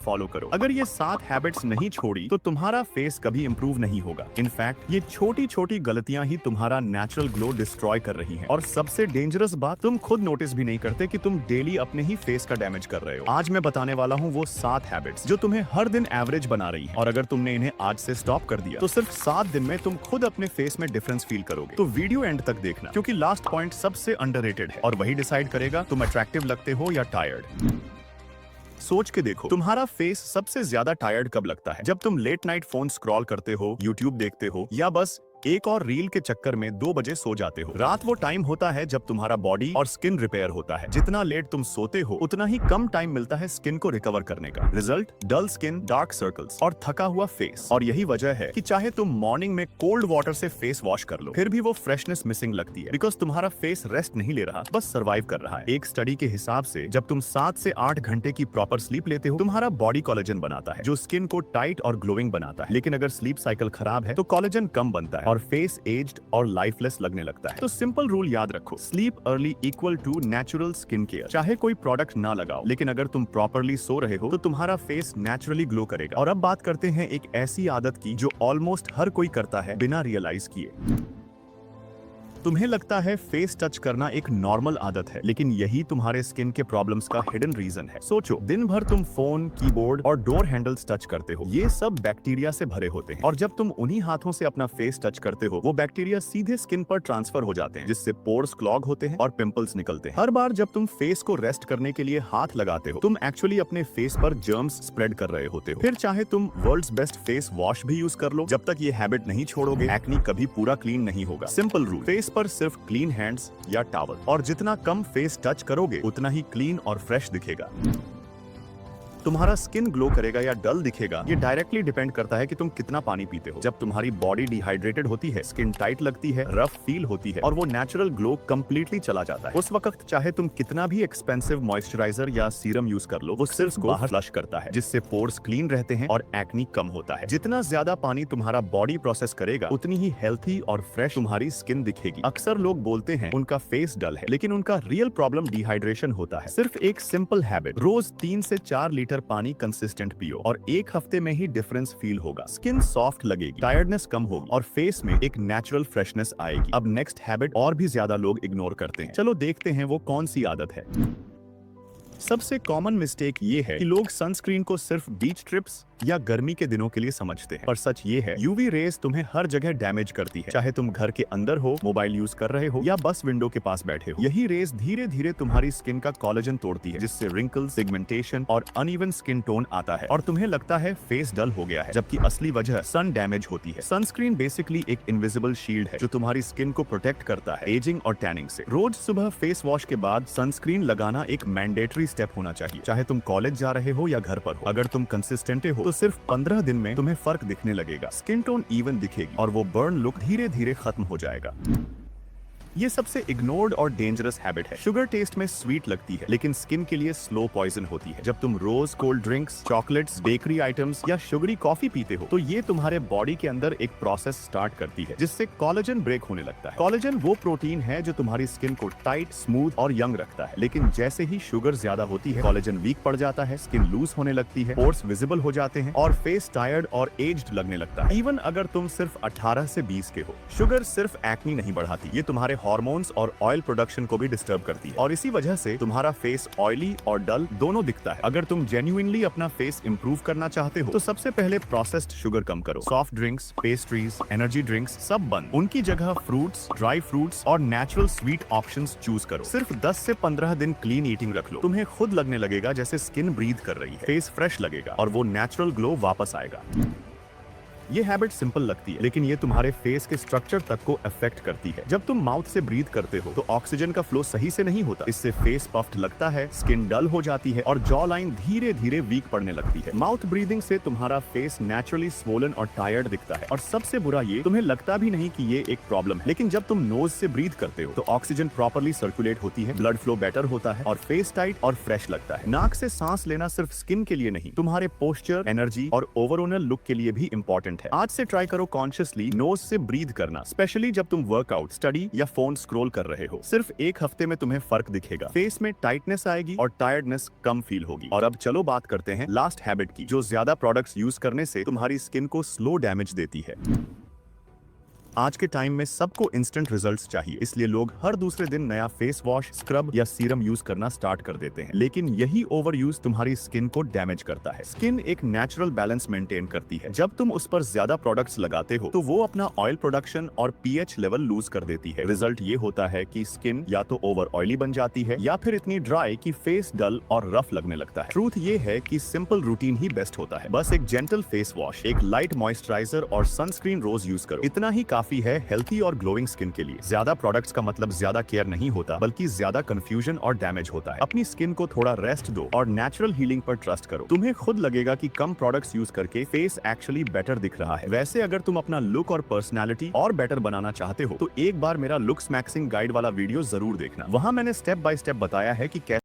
Follow करो। अगर ये 7 हैबिट्स नहीं छोड़ी तो तुम्हारा फेस कभी इंप्रूव नहीं होगा। इनफैक्ट ये छोटी छोटी गलतियां ही तुम्हारा नेचुरल ग्लो डिस्ट्रॉय कर रही हैं। और सबसे डेंजरस बात, तुम खुद नोटिस भी नहीं करते कि तुम डेली अपने ही फेस का डैमेज कर रहे हो। आज मैं बताने वाला हूँ वो 7 हैबिट्स जो तुम्हें हर दिन एवरेज बना रही है। और अगर तुमने इन्हें आज से स्टॉप कर दिया तो सिर्फ 7 दिन में तुम खुद अपने फेस में डिफरेंस फील करोगे। तो वीडियो एंड तक देखना, क्योंकि लास्ट पॉइंट सबसे अंडररेटेड है और वही डिसाइड करेगा तुम अट्रैक्टिव लगते हो या टायर्ड। सोच के देखो, तुम्हारा फेस सबसे ज्यादा टायर्ड कब लगता है? जब तुम लेट नाइट फोन स्क्रॉल करते हो, यूट्यूब देखते हो, या बस एक और रील के चक्कर में 2 बजे सो जाते हो। रात वो टाइम होता है जब तुम्हारा बॉडी और स्किन रिपेयर होता है। जितना लेट तुम सोते हो उतना ही कम टाइम मिलता है स्किन को रिकवर करने का। Result, dull skin, dark circles और थका हुआ फेस। और यही वजह है कि चाहे तुम मॉर्निंग में कोल्ड वाटर से फेस वॉश कर लो, फिर भी वो फ्रेशनेस मिसिंग लगती है, बिकॉज तुम्हारा फेस रेस्ट नहीं ले रहा, बस सर्वाइव कर रहा है। एक स्टडी के हिसाब से जब तुम 7 से 8 घंटे की प्रॉपर स्लीप लेते हो, तुम्हारा बॉडी कोलेजन बनाता है जो स्किन को टाइट और ग्लोइंग बनाता है। लेकिन अगर स्लीप साइकिल खराब है तो कोलेजन कम बनता है और फेस एज्ड और लाइफलेस लगने लगता है। तो सिंपल रूल याद रखो, sleep early equal to natural skin care. चाहे कोई प्रोडक्ट ना लगाओ, लेकिन अगर तुम प्रॉपरली सो रहे हो तो तुम्हारा फेस नेचुरली ग्लो करेगा। और अब बात करते हैं एक ऐसी आदत की जो ऑलमोस्ट हर कोई करता है बिना रियलाइज किए। तुम्हें लगता है फेस टच करना एक नॉर्मल आदत है, लेकिन यही तुम्हारे स्किन के प्रॉब्लम्स का हिडन रीजन है। सोचो, दिन भर तुम फोन, कीबोर्ड और डोर हैंडल्स टच करते हो। ये सब बैक्टीरिया से भरे होते हैं और जब तुम उन्हीं हाथों से अपना फेस टच करते हो, वो बैक्टीरिया सीधे स्किन पर ट्रांसफर हो जाते हैं, जिससे पोर्स क्लॉग होते हैं और पिंपल्स निकलते हैं। हर बार जब तुम फेस को रेस्ट करने के लिए हाथ लगाते हो, तुम एक्चुअली अपने फेस पर जर्म्स स्प्रेड कर रहे होते हो। फिर चाहे तुम वर्ल्ड्स बेस्ट फेस वॉश भी यूज कर लो, जब तक ये हैबिट नहीं छोड़ोगे, एक्नी कभी पूरा क्लीन नहीं होगा। सिंपल रूल, फेस पर सिर्फ क्लीन हैंड्स या टॉवल, और जितना कम फेस टच करोगे उतना ही क्लीन और फ्रेश दिखेगा। तुम्हारा स्किन ग्लो करेगा या डल दिखेगा, ये डायरेक्टली डिपेंड करता है कि तुम कितना पानी पीते हो। जब तुम्हारी बॉडी डिहाइड्रेटेड होती है, स्किन टाइट लगती है, रफ फील होती है और वो नेचुरल ग्लो कंप्लीटली चला जाता है। उस वक्त चाहे तुम कितना भी एक्सपेंसिव मॉइस्चराइजर या सीरम यूज कर लो, वो सिर्फ बाहर फ्लश करता है, जिससे पोर्स क्लीन रहते हैं और एक्नी कम होता है। जितना ज्यादा पानी तुम्हारा बॉडी प्रोसेस करेगा, उतनी ही हेल्थी और फ्रेश तुम्हारी स्किन दिखेगी। अक्सर लोग बोलते हैं उनका फेस डल है, लेकिन उनका रियल प्रॉब्लम डिहाइड्रेशन होता है। सिर्फ एक सिंपल हैबिट, रोज 3 से 4 लीटर पानी कंसिस्टेंट पियो और 1 हफ्ते में ही डिफरेंस फील होगा। स्किन सॉफ्ट लगेगी, टायर्डनेस कम होगी और फेस में एक नेचुरल फ्रेशनेस आएगी। अब नेक्स्ट हैबिट और भी ज्यादा लोग इग्नोर करते हैं। चलो देखते हैं वो कौन सी आदत है। सबसे कॉमन मिस्टेक ये है कि लोग सनस्क्रीन को सिर्फ बीच ट्रिप्स या गर्मी के दिनों के लिए समझते हैं, पर सच ये है, यूवी रेज तुम्हें हर जगह डैमेज करती है। चाहे तुम घर के अंदर हो, मोबाइल यूज कर रहे हो या बस विंडो के पास बैठे हो, यही रेज धीरे धीरे तुम्हारी स्किन का कोलेजन तोड़ती है, जिससे रिंकल्स, पिगमेंटेशन और अनइवन स्किन टोन आता है और तुम्हें लगता है फेस डल हो गया है, जबकि असली वजह सन डैमेज होती है। सनस्क्रीन बेसिकली एक इनविजिबल शील्ड है जो तुम्हारी स्किन को प्रोटेक्ट करता है एजिंग और टैनिंग से। रोज सुबह फेस वॉश के बाद सनस्क्रीन लगाना एक मैंडेटरी स्टेप होना चाहिए, चाहे तुम कॉलेज जा रहे हो या घर पर हो। अगर तुम कंसिस्टेंट हो तो सिर्फ 15 दिन में तुम्हें फर्क दिखने लगेगा, स्किन टोन इवन दिखेगी और वो बर्न लुक धीरे धीरे खत्म हो जाएगा। ये सबसे इग्नोर्ड और डेंजरस हैबिट है। शुगर टेस्ट में स्वीट लगती है, लेकिन स्किन के लिए स्लो पॉइजन होती है। जब तुम रोज cold drinks, chocolates, bakery items या शुगरी कॉफी पीते हो, तो ये तुम्हारे बॉडी के अंदर एक प्रोसेस स्टार्ट करती है, जिससे कोलेजन ब्रेक होने लगता है। कोलेजन वो प्रोटीन है जो तुम्हारी स्किन को टाइट, स्मूथ और यंग रखता है। लेकिन जैसे ही शुगर ज्यादा होती है, कोलेजन वीक पड़ जाता है, स्किन लूज होने लगती है, पोर्स विजिबल हो जाते हैं और फेस टायर्ड और एज्ड लगने लगता है। इवन अगर तुम सिर्फ 18 से 20 के हो, शुगर सिर्फ एक्नी नहीं बढ़ाती, ये तुम्हारे हार्मोन्स और ऑयल प्रोडक्शन को भी डिस्टर्ब करती है और इसी वजह से तुम्हारा फेस ऑयली और डल दोनों दिखता है। अगर तुम जेन्युइनली अपना फेस इंप्रूव करना चाहते हो तो सबसे पहले प्रोसेस्ड शुगर कम करो। Soft drinks, pastries, energy drinks सब बंद। उनकी जगह फ्रूट्स, ड्राई फ्रूट्स और नेचुरल स्वीट ऑप्शंस चूज करो। सिर्फ 10 से 15 दिन क्लीन ईटिंग रख लो। तुम्हें खुद लगने लगेगा जैसे स्किन ब्रीथ कर रही है, फेस फ्रेश लगेगा और वो नेचुरल ग्लो वापस आएगा। ये हैबिट सिंपल लगती है, लेकिन ये तुम्हारे फेस के स्ट्रक्चर तक को अफेक्ट करती है। जब तुम माउथ से ब्रीथ करते हो तो ऑक्सीजन का फ्लो सही से नहीं होता, इससे फेस पफ्ड लगता है, स्किन डल हो जाती है और जॉ लाइन धीरे धीरे वीक पड़ने लगती है। माउथ ब्रीदिंग से तुम्हारा फेस नेचुरली स्वोलन और टायर्ड दिखता है और सबसे बुरा ये, तुम्हें लगता भी नहीं कि ये एक प्रॉब्लम है। लेकिन जब तुम नोज से ब्रीथ करते हो तो ऑक्सीजन प्रॉपरली सर्कुलेट होती है, ब्लड फ्लो बेटर होता है और फेस टाइट और फ्रेश लगता है। नाक से सांस लेना सिर्फ स्किन के लिए नहीं, तुम्हारे पोस्चर, एनर्जी और ओवरऑल लुक के लिए भी इंपॉर्टेंट है। है। आज से ट्राई करो कॉन्शियसली नोज से ब्रीथ करना, स्पेशली जब तुम वर्कआउट, स्टडी या फोन स्क्रॉल कर रहे हो। सिर्फ एक हफ्ते में तुम्हें फर्क दिखेगा, फेस में टाइटनेस आएगी और टायर्डनेस कम फील होगी। और अब चलो बात करते हैं लास्ट हैबिट की, जो ज्यादा प्रोडक्ट्स यूज करने से तुम्हारी स्किन को स्लो डैमेज देती है। आज के टाइम में सबको इंस्टेंट रिजल्ट्स चाहिए, इसलिए लोग हर दूसरे दिन नया फेस वॉश, स्क्रब या सीरम यूज करना स्टार्ट कर देते हैं। लेकिन यही ओवर यूज तुम्हारी स्किन को डैमेज करता है। स्किन एक नेचुरल बैलेंस मेंटेन करती है। जब तुम उस पर ज्यादा प्रोडक्ट्स लगाते हो तो वो अपना ऑयल प्रोडक्शन और पीएच लेवल लूज कर देती है। रिजल्ट ये होता है कि स्किन या तो ओवर ऑयली बन जाती है या फिर इतनी ड्राई कि फेस डल और रफ लगने लगता है। ट्रूथ ये है कि सिंपल रूटीन ही बेस्ट होता है। बस एक जेंटल फेस वॉश, एक लाइट मॉइस्चराइजर और सनस्क्रीन रोज यूज करो। इतना ही काफी है हेल्थी और ग्लोइंग स्किन के लिए। ज्यादा प्रोडक्ट्स का मतलब ज्यादा केयर नहीं होता, बल्कि ज्यादा कंफ्यूजन और डैमेज होता है। अपनी स्किन को थोड़ा रेस्ट दो और नेचुरल हीलिंग पर ट्रस्ट करो। तुम्हें खुद लगेगा कि कम प्रोडक्ट्स यूज करके फेस एक्चुअली बेटर दिख रहा है। वैसे अगर तुम अपना लुक और पर्सनैलिटी और बेटर बनाना चाहते हो तो एक बार मेरा लुक्स मैक्सिंग गाइड वाला वीडियो जरूर देखना। वहां मैंने स्टेप बाय स्टेप बताया है कि कैसे